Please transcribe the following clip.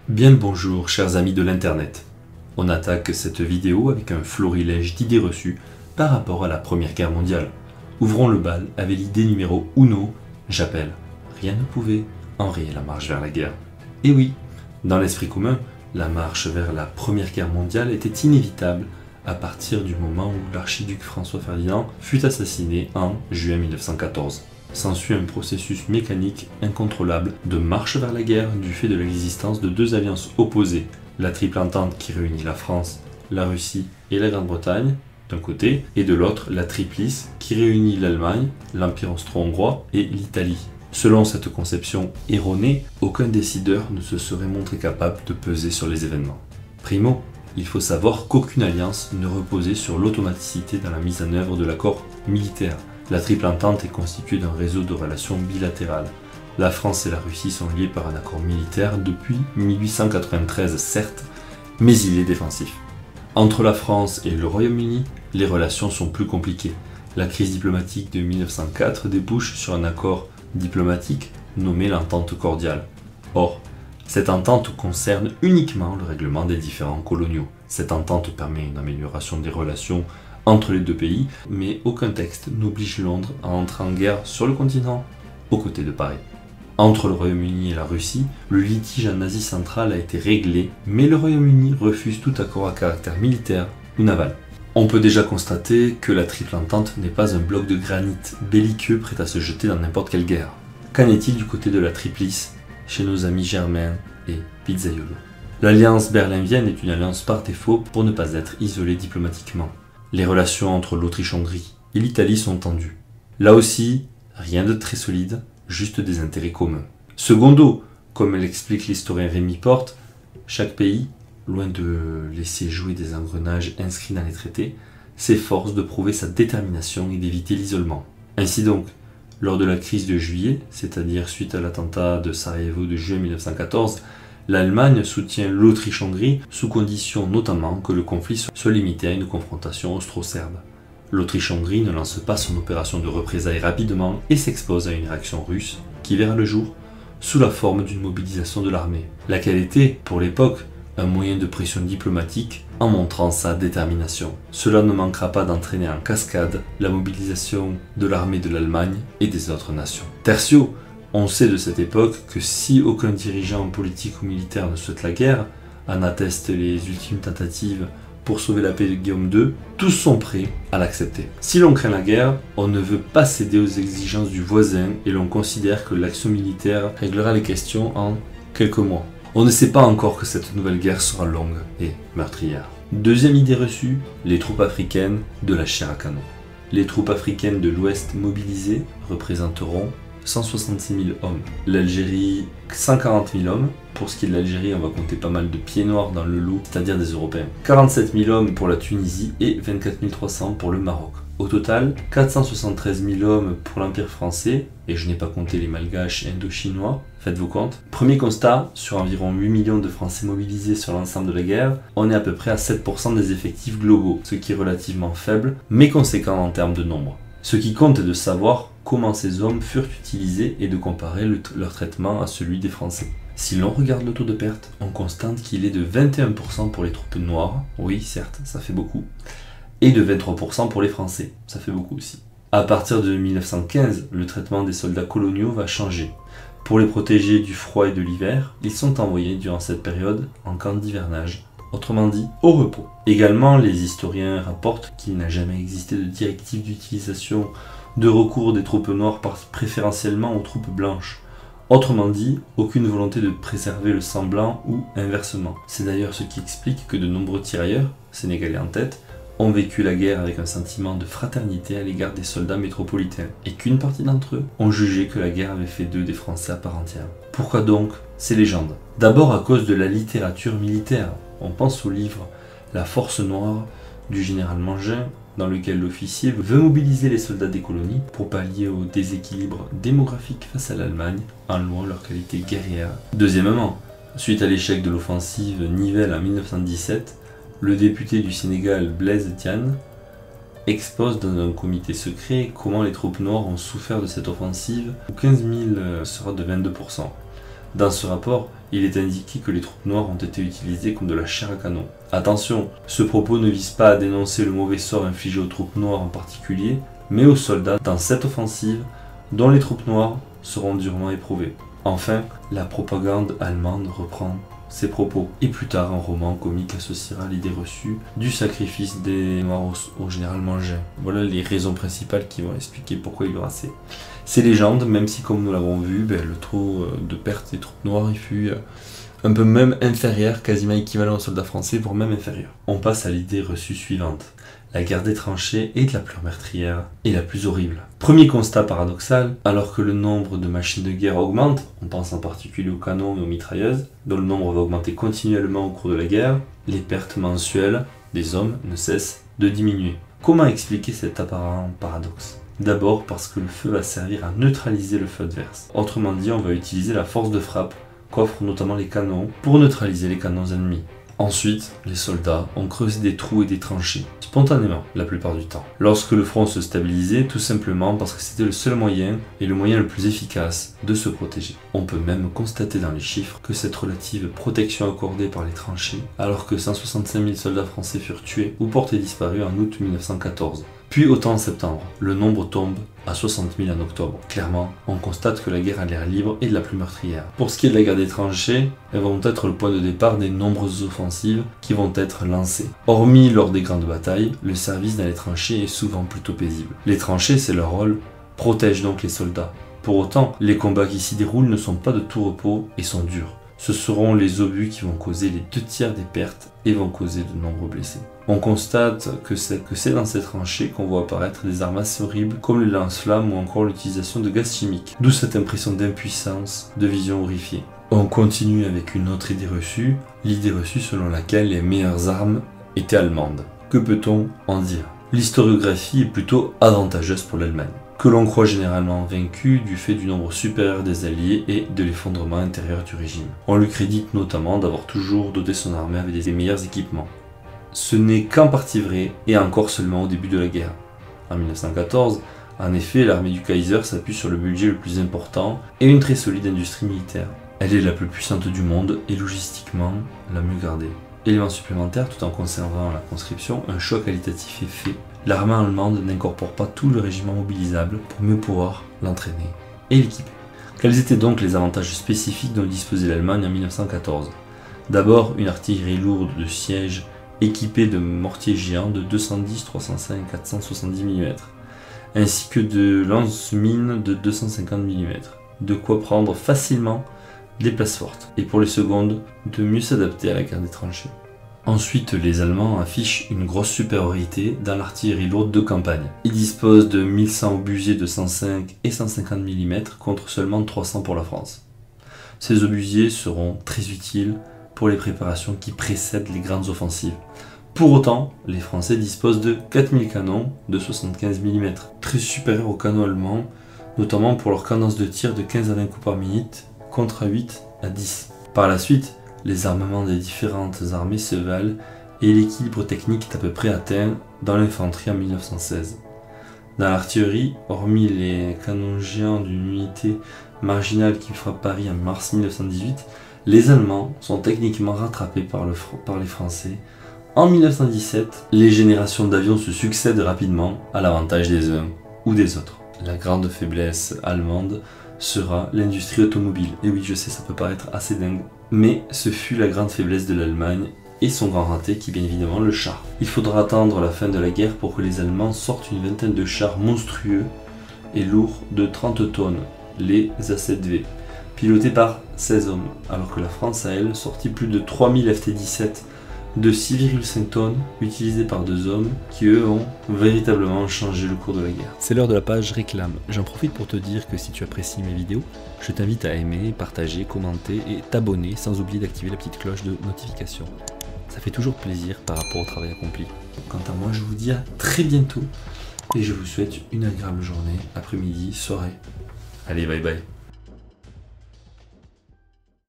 Bien le bonjour, chers amis de l'internet. On attaque cette vidéo avec un florilège d'idées reçues par rapport à la Première Guerre mondiale. Ouvrons le bal avec l'idée numéro 1, j'appelle. Rien ne pouvait enrayer la marche vers la guerre. Et oui, dans l'esprit commun, la marche vers la Première Guerre mondiale était inévitable à partir du moment où l'archiduc François Ferdinand fut assassiné en juin 1914. S'ensuit un processus mécanique incontrôlable de marche vers la guerre du fait de l'existence de deux alliances opposées, la Triple Entente qui réunit la France, la Russie et la Grande-Bretagne d'un côté, et de l'autre la Triplice qui réunit l'Allemagne, l'Empire austro-hongrois et l'Italie. Selon cette conception erronée, aucun décideur ne se serait montré capable de peser sur les événements. Primo, il faut savoir qu'aucune alliance ne reposait sur l'automaticité dans la mise en œuvre de l'accord militaire. La Triple Entente est constituée d'un réseau de relations bilatérales. La France et la Russie sont liées par un accord militaire depuis 1893, certes, mais il est défensif. Entre la France et le Royaume-Uni, les relations sont plus compliquées. La crise diplomatique de 1904 débouche sur un accord diplomatique nommé l'entente cordiale. Or, cette entente concerne uniquement le règlement des différends coloniaux. Cette entente permet une amélioration des relations entre les deux pays, mais aucun texte n'oblige Londres à entrer en guerre sur le continent, aux côtés de Paris. Entre le Royaume-Uni et la Russie, le litige en Asie centrale a été réglé, mais le Royaume-Uni refuse tout accord à caractère militaire ou naval. On peut déjà constater que la Triple Entente n'est pas un bloc de granit belliqueux prêt à se jeter dans n'importe quelle guerre. Qu'en est-il du côté de la Triplice, chez nos amis Germain et Pizzaiolo? L'alliance Berlin-Vienne est une alliance par défaut pour ne pas être isolée diplomatiquement. Les relations entre l'Autriche-Hongrie et l'Italie sont tendues. Là aussi, rien de très solide, juste des intérêts communs. Secondo, comme l'explique l'historien Rémy Porte, chaque pays, loin de laisser jouer des engrenages inscrits dans les traités, s'efforce de prouver sa détermination et d'éviter l'isolement. Ainsi donc, lors de la crise de juillet, c'est-à-dire suite à l'attentat de Sarajevo de juin 1914, l'Allemagne soutient l'Autriche-Hongrie sous condition notamment que le conflit soit limité à une confrontation austro-serbe. L'Autriche-Hongrie ne lance pas son opération de représailles rapidement et s'expose à une réaction russe qui verra le jour sous la forme d'une mobilisation de l'armée, laquelle était, pour l'époque, un moyen de pression diplomatique en montrant sa détermination. Cela ne manquera pas d'entraîner en cascade la mobilisation de l'armée de l'Allemagne et des autres nations. Tertio, on sait de cette époque que si aucun dirigeant politique ou militaire ne souhaite la guerre, en attestent les ultimes tentatives pour sauver la paix de Guillaume II, tous sont prêts à l'accepter. Si l'on craint la guerre, on ne veut pas céder aux exigences du voisin et l'on considère que l'action militaire réglera les questions en quelques mois. On ne sait pas encore que cette nouvelle guerre sera longue et meurtrière. Deuxième idée reçue, les troupes africaines de la chair à canon. Les troupes africaines de l'Ouest mobilisées représenteront 166 000 hommes. L'Algérie, 140 000 hommes. Pour ce qui est de l'Algérie, on va compter pas mal de pieds noirs dans le lot, c'est-à-dire des Européens. 47 000 hommes pour la Tunisie et 24 300 pour le Maroc. Au total, 473 000 hommes pour l'Empire français, et je n'ai pas compté les Malgaches et Indo-Chinois, faites-vous compte. Premier constat, sur environ 8 millions de Français mobilisés sur l'ensemble de la guerre, on est à peu près à 7% des effectifs globaux, ce qui est relativement faible, mais conséquent en termes de nombre. Ce qui compte est de savoir comment ces hommes furent utilisés et de comparer leur traitement à celui des Français. Si l'on regarde le taux de perte, on constate qu'il est de 21% pour les troupes noires, oui certes, ça fait beaucoup, et de 23% pour les Français, ça fait beaucoup aussi. À partir de 1915, le traitement des soldats coloniaux va changer. Pour les protéger du froid et de l'hiver, ils sont envoyés durant cette période en camp d'hivernage, autrement dit au repos. Également, les historiens rapportent qu'il n'a jamais existé de directive d'utilisation de recours des troupes noires préférentiellement aux troupes blanches. Autrement dit, aucune volonté de préserver le sang blanc ou inversement. C'est d'ailleurs ce qui explique que de nombreux tirailleurs, sénégalais en tête, ont vécu la guerre avec un sentiment de fraternité à l'égard des soldats métropolitains, et qu'une partie d'entre eux ont jugé que la guerre avait fait d'eux des Français à part entière. Pourquoi donc ces légendes? D'abord à cause de la littérature militaire. On pense au livre La Force Noire du général Mangin, dans lequel l'officier veut mobiliser les soldats des colonies pour pallier au déséquilibre démographique face à l'Allemagne, en louant leur qualité guerrière. Deuxièmement, suite à l'échec de l'offensive Nivelle en 1917, le député du Sénégal Blaise Diagne expose dans un comité secret comment les troupes noires ont souffert de cette offensive, où 15 000 sera de 22%. Dans ce rapport, il est indiqué que les troupes noires ont été utilisées comme de la chair à canon. Attention, ce propos ne vise pas à dénoncer le mauvais sort infligé aux troupes noires en particulier, mais aux soldats dans cette offensive dont les troupes noires seront durement éprouvées. Enfin, la propagande allemande reprend ses propos, et plus tard un roman comique associera l'idée reçue du sacrifice des Noirs au général Mangin. Voilà les raisons principales qui vont expliquer pourquoi il y aura ces légendes, même si comme nous l'avons vu, le taux de perte des troupes noires il fut un peu même inférieur, quasiment équivalent aux soldats français, voire même inférieur. On passe à l'idée reçue suivante. La guerre des tranchées est la plus meurtrière et la plus horrible. Premier constat paradoxal, alors que le nombre de machines de guerre augmente, on pense en particulier aux canons et aux mitrailleuses, dont le nombre va augmenter continuellement au cours de la guerre, les pertes mensuelles des hommes ne cessent de diminuer. Comment expliquer cet apparent paradoxe ? D'abord parce que le feu va servir à neutraliser le feu adverse. Autrement dit, on va utiliser la force de frappe qu'offrent notamment les canons pour neutraliser les canons ennemis. Ensuite, les soldats ont creusé des trous et des tranchées, spontanément la plupart du temps. Lorsque le front se stabilisait, tout simplement parce que c'était le seul moyen et le moyen le plus efficace de se protéger. On peut même constater dans les chiffres que cette relative protection accordée par les tranchées, alors que 165 000 soldats français furent tués ou portés disparus en août 1914. Puis autant en septembre, le nombre tombe à 60 000 en octobre. Clairement, on constate que la guerre à l'air libre est la plus meurtrière. Pour ce qui est de la guerre des tranchées, elles vont être le point de départ des nombreuses offensives qui vont être lancées. Hormis lors des grandes batailles, le service dans les tranchées est souvent plutôt paisible. Les tranchées, c'est leur rôle, protègent donc les soldats. Pour autant, les combats qui s'y déroulent ne sont pas de tout repos et sont durs. Ce seront les obus qui vont causer les 2/3 des pertes et vont causer de nombreux blessés. On constate que c'est dans ces tranchées qu'on voit apparaître des armes assez horribles comme les lance-flammes ou encore l'utilisation de gaz chimiques, d'où cette impression d'impuissance, de vision horrifiée. On continue avec une autre idée reçue, l'idée reçue selon laquelle les meilleures armes étaient allemandes. Que peut-on en dire ? L'historiographie est plutôt avantageuse pour l'Allemagne, que l'on croit généralement vaincu du fait du nombre supérieur des alliés et de l'effondrement intérieur du régime. On lui crédite notamment d'avoir toujours doté son armée avec des meilleurs équipements. Ce n'est qu'en partie vrai, et encore seulement au début de la guerre. En 1914, en effet, l'armée du Kaiser s'appuie sur le budget le plus important et une très solide industrie militaire. Elle est la plus puissante du monde et logistiquement la mieux gardée. Élément supplémentaire, tout en conservant la conscription, un choix qualitatif est fait. L'armée allemande n'incorpore pas tout le régiment mobilisable pour mieux pouvoir l'entraîner et l'équiper. Quels étaient donc les avantages spécifiques dont disposait l'Allemagne en 1914 ? D'abord, une artillerie lourde de siège équipée de mortiers géants de 210, 305 et 470 mm, ainsi que de lance-mines de 250 mm, de quoi prendre facilement des places fortes, et pour les secondes, de mieux s'adapter à la guerre des tranchées. Ensuite, les Allemands affichent une grosse supériorité dans l'artillerie lourde de campagne. Ils disposent de 1100 obusiers de 105 et 150 mm contre seulement 300 pour la France. Ces obusiers seront très utiles pour les préparations qui précèdent les grandes offensives. Pour autant, les Français disposent de 4000 canons de 75 mm, très supérieurs aux canons allemands, notamment pour leur cadence de tir de 15 à 20 coups par minute, contre 8 à 10. Par la suite, les armements des différentes armées se valent et l'équilibre technique est à peu près atteint dans l'infanterie en 1916. Dans l'artillerie, hormis les canons géants d'une unité marginale qui frappe Paris en mars 1918, les Allemands sont techniquement rattrapés par les Français. En 1917, les générations d'avions se succèdent rapidement à l'avantage des uns ou des autres. La grande faiblesse allemande sera l'industrie automobile. Et oui, je sais, ça peut paraître assez dingue, mais ce fut la grande faiblesse de l'Allemagne et son grand raté qui est bien évidemment le char. Il faudra attendre la fin de la guerre pour que les Allemands sortent une vingtaine de chars monstrueux et lourds de 30 tonnes, les A7V, pilotés par 16 hommes, alors que la France, à elle, sortit plus de 3000 FT-17 de 6,5 tonnes utilisés par 2 hommes qui eux ont véritablement changé le cours de la guerre. C'est l'heure de la page réclame. J'en profite pour te dire que si tu apprécies mes vidéos, je t'invite à aimer, partager, commenter et t'abonner sans oublier d'activer la petite cloche de notification. Ça fait toujours plaisir par rapport au travail accompli. Quant à moi, je vous dis à très bientôt et je vous souhaite une agréable journée, après-midi, soirée. Allez, bye bye.